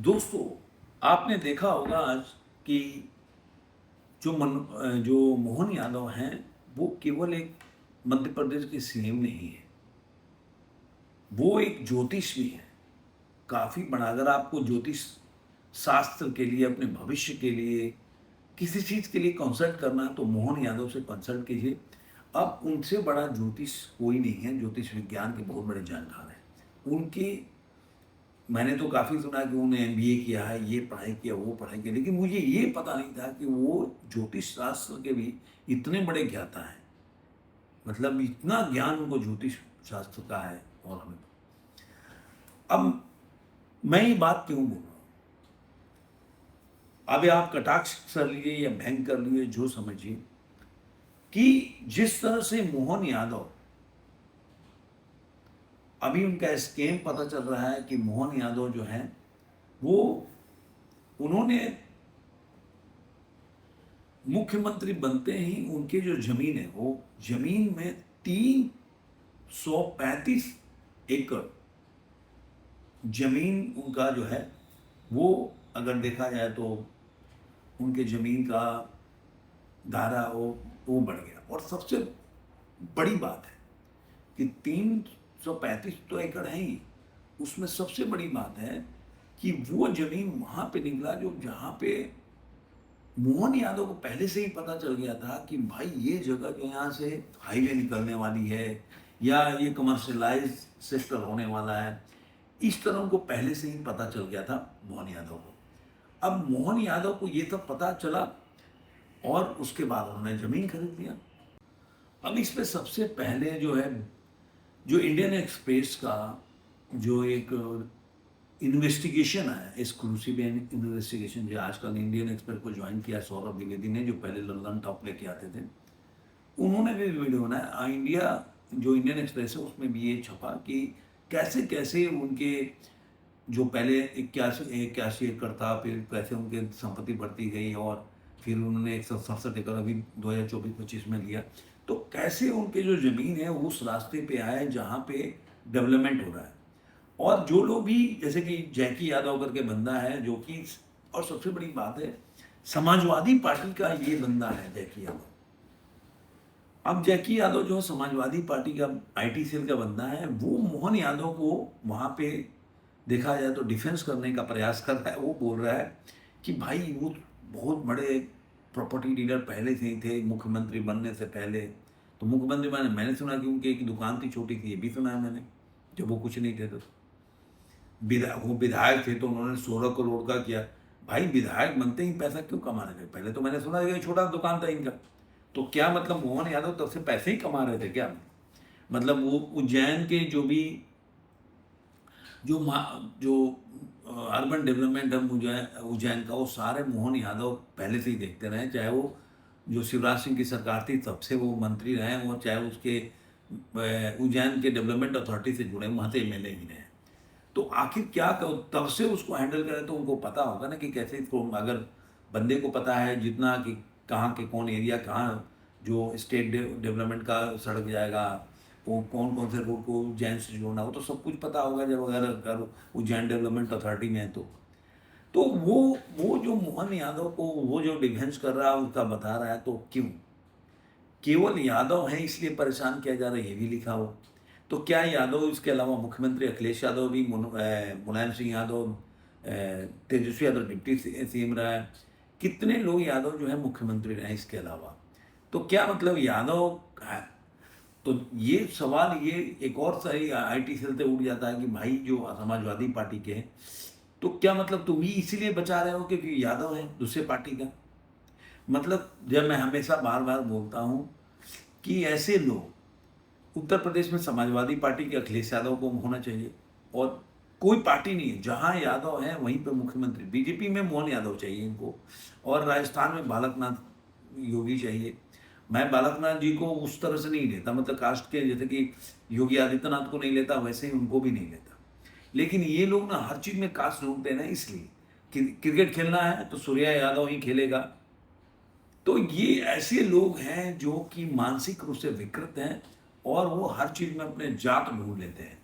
दोस्तों, आपने देखा होगा आज कि जो मोहन यादव हैं, वो केवल एक मध्य प्रदेश के सीएम नहीं है, वो एक ज्योतिष भी है। काफ़ी बड़ा, अगर आपको ज्योतिष शास्त्र के लिए, अपने भविष्य के लिए, किसी चीज़ के लिए कंसल्ट करना है तो मोहन यादव से कंसल्ट कीजिए। अब उनसे बड़ा ज्योतिष कोई नहीं है, ज्योतिष विज्ञान के बहुत बड़े जानकार हैं। उनकी मैंने तो काफ़ी सुना कि उन्होंने एमबीए किया है, ये पढ़ाई किया, वो पढ़ाई किया, लेकिन मुझे ये पता नहीं था कि वो ज्योतिष शास्त्र के भी इतने बड़े ज्ञाता हैं। मतलब इतना ज्ञान उनको ज्योतिष शास्त्र का है। और हमें अब मैं ये बात क्यों बोल रहा हूँ, अब आप कटाक्ष कर लीजिए या भयंकर कर लीजिए, जो समझिए कि जिस तरह से मोहन यादव, अभी उनका स्कैम पता चल रहा है कि मोहन यादव जो है वो, उन्होंने मुख्यमंत्री बनते ही उनकी जो जमीन है, वो जमीन में 335 एकड़ जमीन उनका जो है, वो अगर देखा जाए तो उनके जमीन का दायरा वो बढ़ गया। और सबसे बड़ी बात है कि 335 तो एकड़ है ही, उसमें सबसे बड़ी बात है कि वो जमीन वहां पे निकला जो जहां पे मोहन यादव को पहले से ही पता चल गया था कि भाई ये जगह जो यहाँ से हाईवे निकलने वाली है या ये कमर्शियलाइज सेक्टर होने वाला है, इस तरह उनको पहले से ही पता चल गया था मोहन यादव को। अब मोहन यादव को ये तब पता चला और उसके बाद उन्होंने जमीन खरीद लिया। अब इस पे सबसे पहले जो है, जो इंडियन एक्सप्रेस का जो एक इन्वेस्टिगेशन है, एक्सक्लूसिव इन्वेस्टिगेशन, जो आजकल इंडियन एक्सप्रेस को ज्वाइन किया सौरभ द्विवेदी ने, जो पहले लंदन टॉप लेके आते थे, उन्होंने भी वीडियो बनाया। इंडिया जो इंडियन एक्सप्रेस है उसमें भी ये छपा कि कैसे कैसे उनके जो पहले 81 एकड़ था, फिर कैसे उनके संपत्ति बढ़ती गई और फिर उन्होंने 167 एकड़ अभी 2024-25 में लिया। तो कैसे उनके जो ज़मीन है उस रास्ते पे आए जहाँ पे डेवलपमेंट हो रहा है। और जो लोग भी, जैसे कि जैकी यादव करके बंदा है जो कि, और सबसे बड़ी बात है, समाजवादी पार्टी का ये बंदा है जैकी यादव। अब जैकी यादव जो समाजवादी पार्टी का आईटी सेल का बंदा है, वो मोहन यादव को वहाँ पे देखा जाए तो डिफेंस करने का प्रयास कर रहा है। वो बोल रहा है कि भाई वो बहुत बड़े प्रॉपर्टी डीलर पहले से ही थे, मुख्यमंत्री बनने से पहले। तो मुख्यमंत्री मैंने सुना कि उनकी एक दुकान थी छोटी सी, ये भी सुना है मैंने, जब वो कुछ नहीं थे। तो वो विधायक थे तो उन्होंने 16 करोड़ का किया। भाई विधायक बनते ही पैसा क्यों कमा रहे थे? पहले तो मैंने सुना था कि छोटा दुकान था इनका। तो क्या मतलब मोहन यादव तब से पैसे ही कमा रहे थे क्या? मतलब वो उज्जैन के जो भी जो अर्बन डेवलपमेंट है उज्जैन का, वो सारे मोहन यादव पहले से ही देखते रहे। चाहे वो जो शिवराज सिंह की सरकार थी तब से वो मंत्री रहे, और चाहे उसके उज्जैन के डेवलपमेंट अथॉरिटी से जुड़े, वहाँ से एमएलए ही रहे। तो आखिर क्या तब से उसको हैंडल करें, तो उनको पता होगा ना कि कैसे इसको, अगर बंदे को पता है जितना कि कहाँ के कौन एरिया, कहाँ जो स्टेट डेवलपमेंट का सड़क जाएगा, वो कौन कौन से रोड को उज्जैन से जोड़ना, वो तो सब कुछ पता होगा जब अगर उज्जैन डेवलपमेंट अथॉरिटी में है तो वो जो मोहन यादव को वो जो डिफेंस कर रहा है उसका बता रहा है, तो क्यों केवल यादव है इसलिए परेशान किया जा रहा है, ये भी लिखा हो। तो क्या यादव, इसके अलावा मुख्यमंत्री अखिलेश यादव भी, मुलायम सिंह यादव, तेजस्वी यादव डिप्टी सीएम रहा है, कितने लोग यादव जो है मुख्यमंत्री रहे इसके अलावा। तो क्या मतलब यादव है? तो ये सवाल, ये एक और सही आईटी सेल से उठ जाता है कि भाई जो समाजवादी पार्टी के हैं, तो क्या मतलब तुम ही इसीलिए बचा रहे हो क्योंकि यादव है दूसरे पार्टी का? मतलब जब मैं हमेशा बार बार बोलता हूँ कि ऐसे लोग, उत्तर प्रदेश में समाजवादी पार्टी के अखिलेश यादव को होना चाहिए, और कोई पार्टी नहीं है जहाँ यादव है वहीं पे मुख्यमंत्री। बीजेपी में मोहन यादव चाहिए इनको, और राजस्थान में बालकनाथ योगी चाहिए। मैं बालकनाथ जी को उस तरह से नहीं लेता, मतलब कास्ट के, जैसे कि योगी आदित्यनाथ को नहीं लेता वैसे ही उनको भी नहीं लेता। लेकिन ये लोग ना हर चीज़ में कास्ट ढूंढते हैं ना, इसलिए कि क्रिकेट खेलना है तो सूर्या यादव ही खेलेगा। तो ये ऐसे लोग हैं जो कि मानसिक रूप से विकृत हैं, और वो हर चीज़ में अपने जात ढूंढ लेते हैं।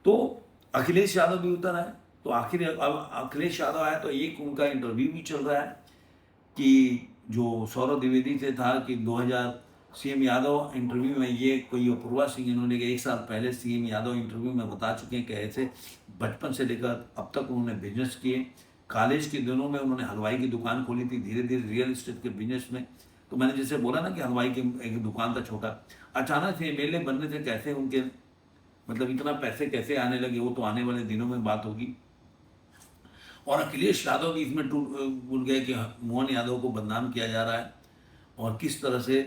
तो अखिलेश यादव भी उतर आए, तो आखिर अब अखिलेश यादव आया तो एक उनका इंटरव्यू भी चल रहा है कि जो सौरभ द्विवेदी से था कि 2000 सीएम यादव इंटरव्यू में, ये कोई अपूर्वा सिंह इन्होंने 1 साल पहले सीएम यादव इंटरव्यू में बता चुके हैं कि ऐसे बचपन से लेकर अब तक उन्होंने बिजनेस किए। कॉलेज के दिनों में उन्होंने हलवाई की दुकान खोली थी, धीरे धीरे रियल एस्टेट के बिजनेस में। तो मैंने जैसे बोला ना कि हलवाई की एक दुकान था छोटा, अचानक से एमएलए बनने से कैसे उनके मतलब इतना पैसे कैसे आने लगे, वो तो आने वाले दिनों में बात होगी। और अखिलेश यादव भी इसमें भूल गए कि मोहन यादव को बदनाम किया जा रहा है और किस तरह से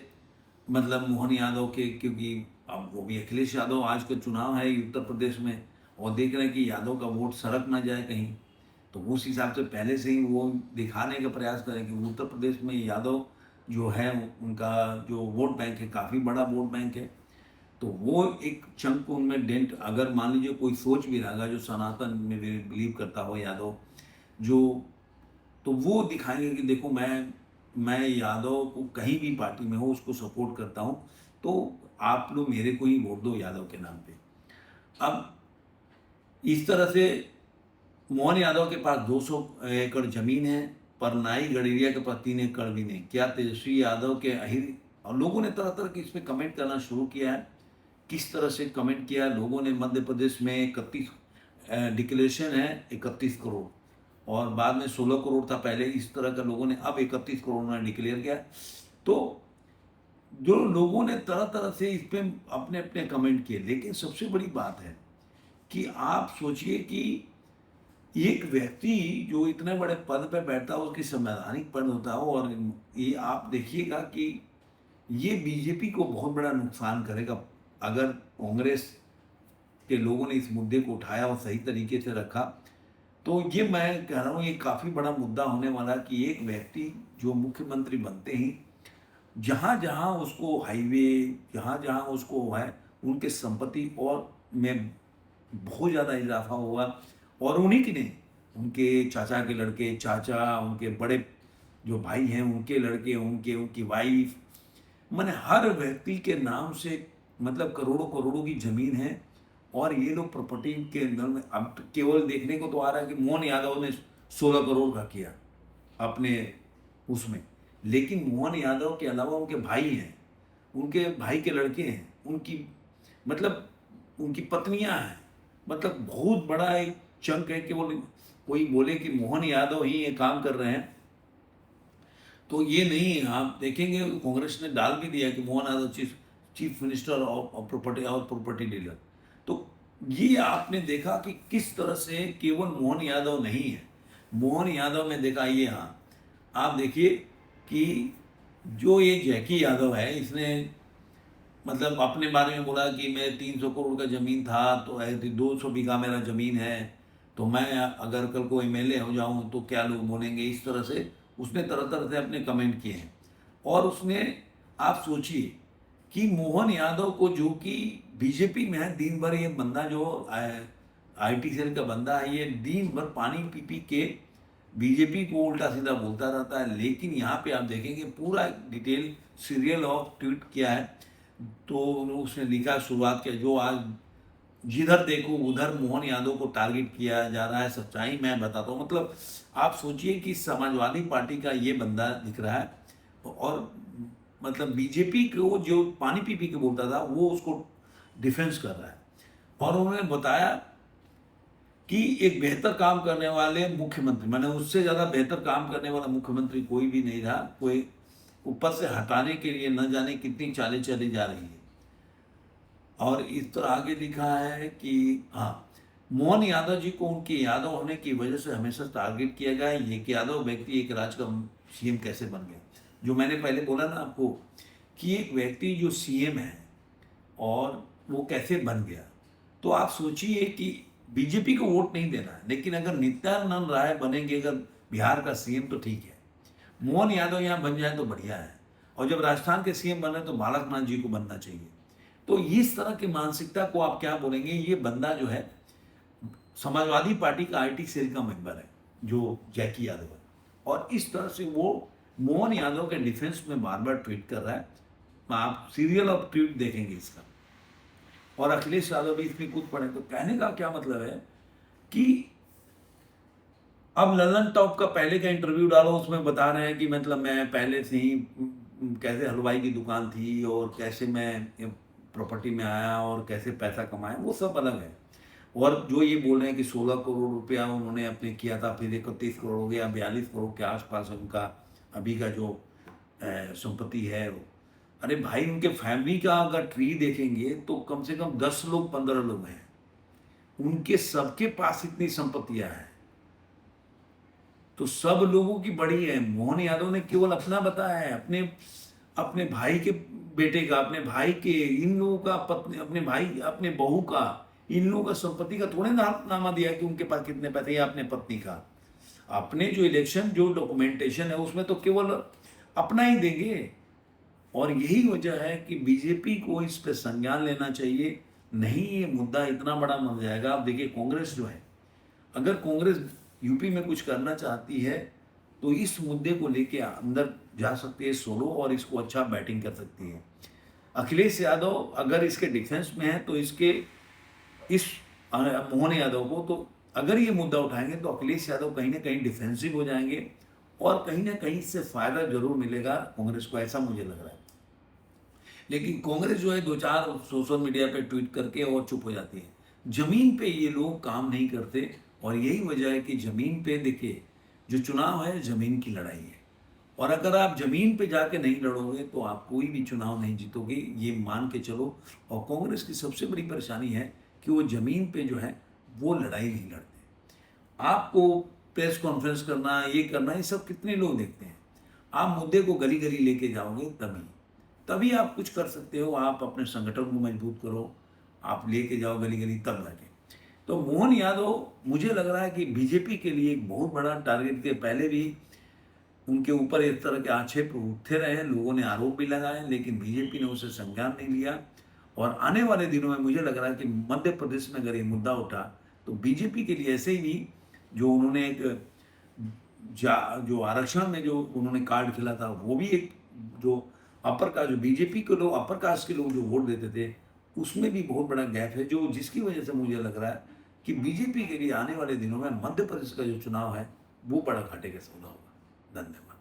मतलब मोहन यादव के, क्योंकि अब वो भी अखिलेश यादव, आज का चुनाव है उत्तर प्रदेश में और देख रहे हैं कि यादव का वोट सड़क ना जाए कहीं, तो उस हिसाब से पहले से ही वो दिखाने का प्रयास करें कि उत्तर प्रदेश में यादव जो है उनका जो वोट बैंक है काफ़ी बड़ा वोट बैंक है। तो वो एक चंक उनमें डेंट, अगर मान लीजिए कोई सोच भी रहेगा जो सनातन में बिलीव करता हो यादव जो, तो वो दिखाएंगे कि देखो मैं यादव को कहीं भी पार्टी में हो उसको सपोर्ट करता हूँ, तो आप लोग मेरे को ही वोट दो यादव के नाम पे। अब इस तरह से मोहन यादव के पास 200 एकड़ जमीन है, पर नाई गडेरिया के पास 3 एकड़ भी नहीं। क्या तेजस्वी यादव के अहिर, और लोगों ने तरह तरह के इस पर कमेंट करना शुरू किया है। किस तरह से कमेंट किया लोगों ने, मध्य प्रदेश में 31 डिक्लेरेशन है 31 करोड़ और बाद में 16 करोड़ था पहले, इस तरह का लोगों ने अब 31 करोड़ में डिक्लेयर किया। तो जो लोगों ने तरह तरह से इस पर अपने अपने कमेंट किए, लेकिन सबसे बड़ी बात है कि आप सोचिए कि एक व्यक्ति जो इतने बड़े पद पे बैठता हो उसकी संवैधानिक पद होता हो, और ये आप देखिएगा कि ये बीजेपी को बहुत बड़ा नुकसान करेगा अगर कांग्रेस के लोगों ने इस मुद्दे को उठाया और सही तरीके से रखा। तो ये मैं कह रहा हूँ ये काफ़ी बड़ा मुद्दा होने वाला कि एक व्यक्ति जो मुख्यमंत्री बनते ही जहाँ जहाँ उसको हाईवे, जहाँ जहाँ उसको है उनके संपत्ति और में बहुत ज़्यादा इजाफा हुआ, और उन्हीं की नहीं, उनके चाचा के लड़के, चाचा उनके बड़े जो भाई हैं उनके लड़के, उनकी वाइफ, मैंने हर व्यक्ति के नाम से मतलब करोड़ों करोड़ों की ज़मीन है। और ये लोग प्रॉपर्टी के अंदर में अब तो केवल देखने को तो आ रहा है कि मोहन यादव ने 16 करोड़ का किया अपने उसमें, लेकिन मोहन यादव के अलावा उनके भाई हैं, उनके भाई के लड़के हैं, उनकी मतलब उनकी पत्नियां हैं, मतलब बहुत बड़ा एक चंक है कि वो कोई बोले कि मोहन यादव ही ये काम कर रहे हैं तो ये नहीं है। आप देखेंगे कांग्रेस ने डाल भी दिया कि मोहन यादव चीफ मिनिस्टर और प्रॉपर्टी डीलर। तो ये आपने देखा कि किस तरह से केवल मोहन यादव नहीं है, मोहन यादव में देखा ये, हाँ आप देखिए कि जो ये जैकी यादव है इसने मतलब अपने बारे में बोला कि मैं 300 करोड़ का ज़मीन था तो 200 बीघा मेरा ज़मीन है, तो मैं अगर कल को एमएलए हो जाऊं तो क्या लोग बोलेंगे, इस तरह से उसने तरह तरह से अपने कमेंट किए हैं। और उसने, आप सोचिए कि मोहन यादव को जो कि बीजेपी में है, दिन भर ये बंदा जो आईटी सेल का बंदा है, ये दिन भर पानी पी पी के बीजेपी को उल्टा सीधा बोलता रहता है। लेकिन यहाँ पे आप देखेंगे पूरा डिटेल सीरियल ऑफ ट्वीट किया है, तो उसने लिखा, शुरुआत किया, जो आज जिधर देखो उधर मोहन यादव को टारगेट किया जा रहा है, सच्चाई मैं बताता हूँ। मतलब आप सोचिए कि समाजवादी पार्टी का ये बंदा दिख रहा है और मतलब बीजेपी को जो पानी पी पी के बोलता था वो उसको डिफेंस कर रहा है। और उन्होंने बताया कि एक बेहतर काम करने वाले मुख्यमंत्री, मैंने उससे ज़्यादा बेहतर काम करने वाला मुख्यमंत्री कोई भी नहीं था, कोई ऊपर से हटाने के लिए न जाने कितनी चालें चली जा रही है। और इस तरह आगे लिखा है कि हाँ, मोहन यादव जी को उनके यादव होने की वजह से हमेशा टारगेट किया गया है। ये कि यादव व्यक्ति एक राज्य का सीएम कैसे बन गया, जो मैंने पहले बोला ना आपको कि एक व्यक्ति जो सीएम है और वो कैसे बन गया। तो आप सोचिए कि बीजेपी को वोट नहीं देना है, लेकिन अगर नित्यानंद राय बनेंगे अगर बिहार का सीएम तो ठीक है, मोहन यादव यहाँ बन जाए तो बढ़िया है, और जब राजस्थान के सीएम बने तो बालकनाथ जी को बनना चाहिए। तो इस तरह की मानसिकता को आप क्या बोलेंगे, ये बंदा जो है समाजवादी पार्टी का आईटी सेल का मेंबर है जो जैकी यादव है, और इस तरह से वो मोहन यादव के डिफेंस में बार बार ट्वीट कर रहा है। आप सीरियल ऑफ ट्वीट देखेंगे इसका, और अखिलेश यादव भी इसमें कूद पड़े। तो कहने का क्या मतलब है कि अब लल्लन टॉप का पहले का इंटरव्यू डालो, उसमें बता रहे हैं कि मतलब मैं पहले से ही कैसे हलवाई की दुकान थी और कैसे मैं प्रॉपर्टी में आया और कैसे पैसा कमाया, वो सब अलग है। और जो ये बोल रहे हैं कि 16 करोड़ रुपया उन्होंने अपने किया था, फिर 31 करोड़ हो गया, 42 करोड़ के आसपास उनका अभी का जो संपत्ति है वो। अरे भाई, उनके फैमिली का अगर ट्री देखेंगे तो कम से कम 10 लोग 15 लोग हैं, उनके सबके पास इतनी संपत्तियां हैं, तो सब लोगों की बड़ी है। मोहन यादव ने केवल अपना बताया है, अपने अपने भाई के बेटे का, अपने भाई के, इन लोगों का पत्नी, अपने भाई, अपने बहू का, इन लोगों का संपत्ति का थोड़े नामा दिया कि उनके पास कितने पैसे, या अपने पत्नी का। अपने जो इलेक्शन जो डॉक्यूमेंटेशन है उसमें तो केवल अपना ही देंगे। और यही वजह है कि बीजेपी को इस पे संज्ञान लेना चाहिए। नहीं, ये मुद्दा इतना बड़ा बन जाएगा। आप देखिए, कांग्रेस जो है, अगर कांग्रेस यूपी में कुछ करना चाहती है तो इस मुद्दे को लेके अंदर जा सकती है सोलो, और इसको अच्छा बैटिंग कर सकती है। अखिलेश यादव अगर इसके डिफेंस में है तो इसके इस मोहन यादव को, तो अगर ये मुद्दा उठाएंगे तो अखिलेश यादव कहीं ना कहीं डिफेंसिव हो जाएंगे, और कहीं ना कहीं इससे फायदा जरूर मिलेगा कांग्रेस को, ऐसा मुझे लग रहा है। लेकिन कांग्रेस जो है दो चार सोशल मीडिया पे ट्वीट करके और चुप हो जाती है। जमीन पे ये लोग काम नहीं करते, और यही वजह है कि जमीन पे देखिए, जो चुनाव है जमीन की लड़ाई है, और अगर आप जमीन पे जाके नहीं लड़ोगे तो आप कोई भी चुनाव नहीं जीतोगे, ये मान के चलो। और कांग्रेस की सबसे बड़ी परेशानी है कि वो जमीन पे जो है वो लड़ाई नहीं लड़ते। आपको प्रेस कॉन्फ्रेंस करना, ये करना, ये सब कितने लोग देखते हैं। आप मुद्दे को गली गली लेके जाओगे तभी तभी आप कुछ कर सकते हो। आप अपने संगठन को मजबूत करो, आप लेके जाओ गली गली, तब जाके। तो मोहन यादव मुझे लग रहा है कि बीजेपी के लिए एक बहुत बड़ा टारगेट के, पहले भी उनके ऊपर इस तरह के आक्षेप उठते रहे, लोगों ने आरोप भी लगाए, लेकिन बीजेपी ने उसे संज्ञान नहीं लिया। और आने वाले दिनों में मुझे लग रहा है कि मध्य प्रदेश में अगर ये मुद्दा उठा तो बीजेपी के लिए ऐसे ही नहीं, जो उन्होंने एक जो आरक्षण में जो उन्होंने कार्ड खेला था, वो भी एक जो अपर कास्ट, जो बीजेपी के लोग, अपर कास्ट के लोग जो वोट देते थे, उसमें भी बहुत बड़ा गैप है, जो जिसकी वजह से मुझे लग रहा है कि बीजेपी के लिए आने वाले दिनों में मध्य प्रदेश का जो चुनाव है वो बड़ा घाटे का सौदा होगा। धन्यवाद।